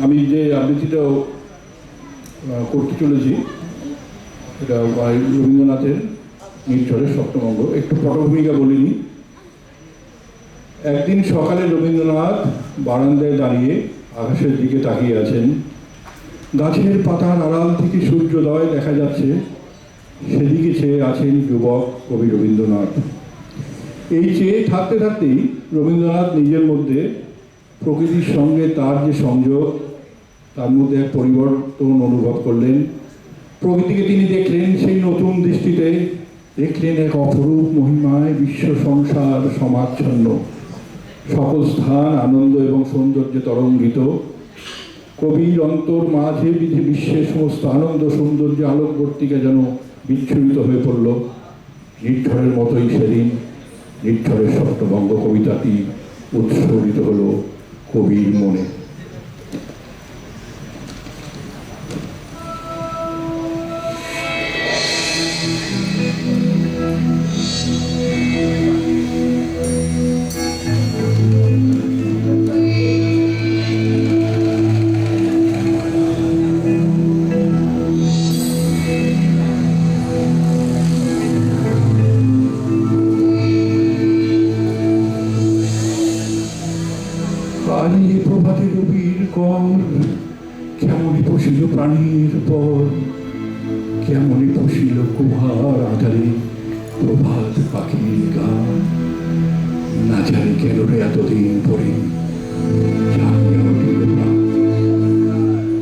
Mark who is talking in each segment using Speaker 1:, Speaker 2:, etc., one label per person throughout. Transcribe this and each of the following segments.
Speaker 1: আমি যে আবৃত্তিটা করতে চলেছি এটা রবীন্দ্রনাথের নির্ঝরের সপ্তমঙ্গ। একটু পটভূমিকা বলিনি। একদিন সকালে রবীন্দ্রনাথ বারান্দায় দাঁড়িয়ে আকাশের দিকে তাকিয়ে আছেন। গাছের পাতার আড়াল থেকে সূর্যোদয় দেখা যাচ্ছে, সেদিকে চেয়ে আছেন যুবক কবি রবীন্দ্রনাথ। এই চেয়ে থাকতে থাকতেই রবীন্দ্রনাথ নিজের মধ্যে প্রকৃতির সঙ্গে তার যে সংযোগ, তার মধ্যে এক পরিবর্তন অনুভব করলেন। প্রকৃতিকে তিনি দেখলেন সেই নতুন দৃষ্টিতে, দেখলেন এক অপরূপ মহিমায় বিশ্ব সংসার সমাচ্ছন্ন, সকল স্থান আনন্দ এবং সৌন্দর্যে তরঙ্গিত। কবির অন্তর মাঝে বিশ্বের সমস্ত আনন্দ সৌন্দর্য আলোকবর্তিকা যেন বিচ্ছুরিত হয়ে পড়ল। নির্ঝরের মতোই সেদিন নির্ঝরের সপ্তমঙ্গ কবিতাটি উৎসর্গিত হল কবির মনে। প্রভাতে রবির কর কেমনই পশিল প্রাণীর পর, কেমনই পশিল কুহার আধারে প্রভাত পাখির গান। না জানি কেন রে এতদিন পরে জাগিয়ে উঠিল প্রাণ,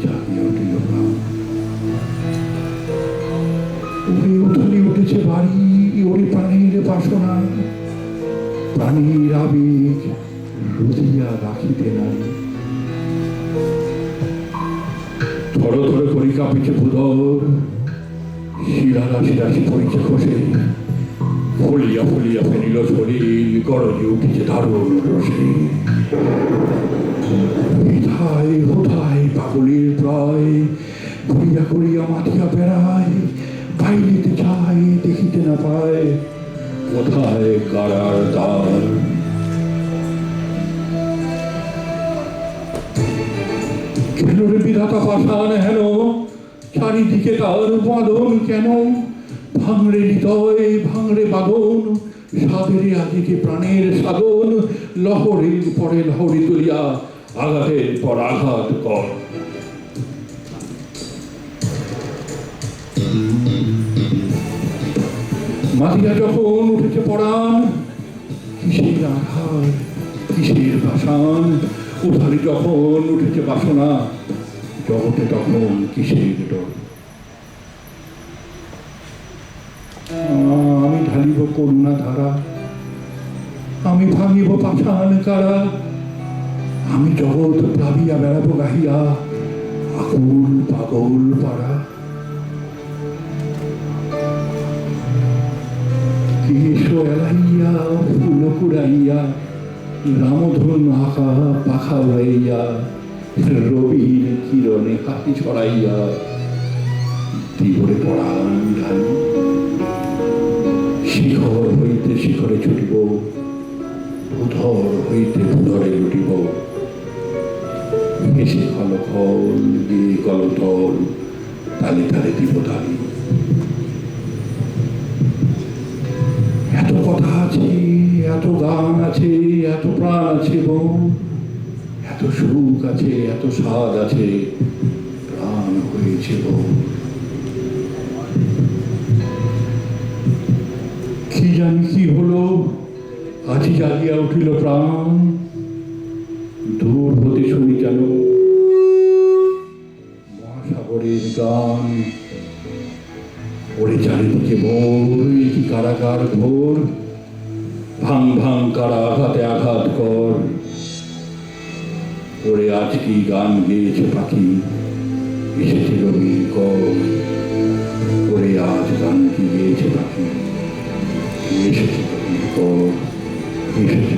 Speaker 1: জাগিয়ে উঠিল প্রাণ। ওরে উঠলি উঠেছে বাড়ি, ওরে প্রাণীর বাসনা, প্রাণীর আবেগ রুদিয়া রাখিতে নাই। ধরো ধরো করি কাঁপিছে ভূধর, শিরা রাশি রাশি পড়িছে খসে, ফলিয়া ফলিয়া ফেরিল শরীর, গরজে উঠেছে দারুণ রসে। কোথায় কোথায় পাগলের প্রায়, ঘুরিয়া ঘুরিয়া মাথিয়া বেড়ায়, বাইরেতে চায় দেখিতে না পায়, কোথায় কারার দ্বার। কেন রে বিধাতা পাষাণ হেন, চারিদিকে তার বাঁধন কেন? ভাঙড়ে হৃদয় ভাঙড়ে বাঁধন, সাধেরে আজিকে প্রাণের সাধন। লহরের পরে লহরি তুলিয়া আঘাতের পর আঘাত কর। মাতিয়া যখন উঠেছে পরাণ, কিসের আঘাত কিসের ভাষান। উঠারি যখন উঠেছে বাসনা, জগতে তখন কিসের ডর। আমি ঢালিব করুণা ধারা, আমি ভাঙিব পাষাণ কারা। আমি জগৎ প্লাবিয়া বেড়াবো গাহিয়া আকুল পাগল পাড়া। কেশো এলাইয়া ফুল কুড়াইয়া, রামধন আঁকা পাখা উড়াইয়া, রবির কিরণে হাতি ছড়াইয়া দিবরে পড়ান ঢালি। শিখর হইতে শিখরে ছুটিব, ভূধর হইতে ভূধরে লুটিব। হেসে খল খল গিয়ে কলতল, তালে তালে দিব তালি। এত কথা আছে, এত গান আছে, এত প্রাণ আছে বউ, এত সুখ আছে, এত স্বাদ আছে, প্রাণ হয়েছে বউ। কি জানি কি হলো, আজি জাগিয়া উঠিল প্রাণ। দূর হতে শুনি যেন মহাসাগরের গান। ওরে চারিদিকে মোর, কি কারাগার ঘোর, ভাং ভাং কারা আঘাতে আঘাত কর। ওরে আজ কি গান গেয়েছে পাখি, এসেছে রবির কর। ওরে আজ গান কি গেয়েছে পাখি, এসেছে রবির কর, এসেছে